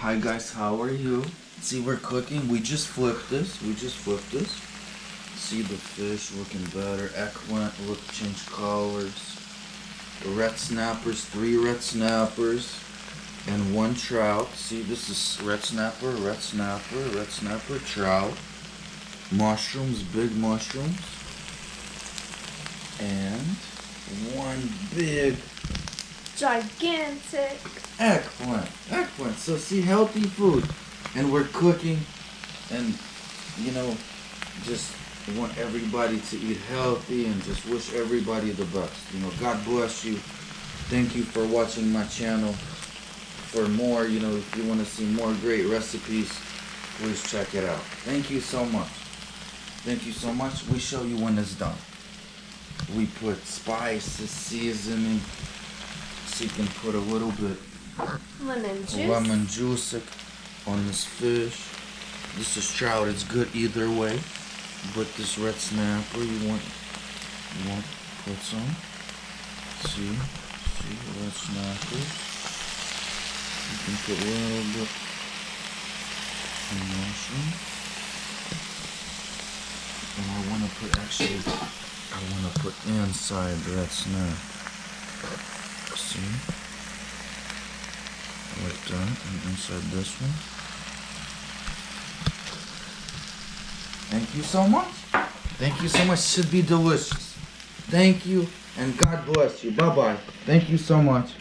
Hi guys, how are you? See, we're cooking. We just flipped this. See the fish looking better. Eggplant look change colors. Red snappers, 3 red snappers, and 1 trout. See, this is red snapper, trout. Mushrooms, big mushrooms. And 1 big gigantic eggplant. So see, healthy food. And we're cooking, and just want everybody to eat healthy and just wish everybody the best. God bless you. Thank you for watching my channel. For more, if you want to see more great recipes, please check it out. Thank you so much. We show you when it's done. We put spices, seasoning, so you can put a little bit lemon juice on this fish. This is trout. It's good either way. But this red snapper, you want to put some. See red snappers. You can put a little bit of mushroom. And I want to put inside the red snap. See? Like that, and inside this one. Thank you so much. Should be delicious. Thank you, and God bless you. Bye-bye. Thank you so much.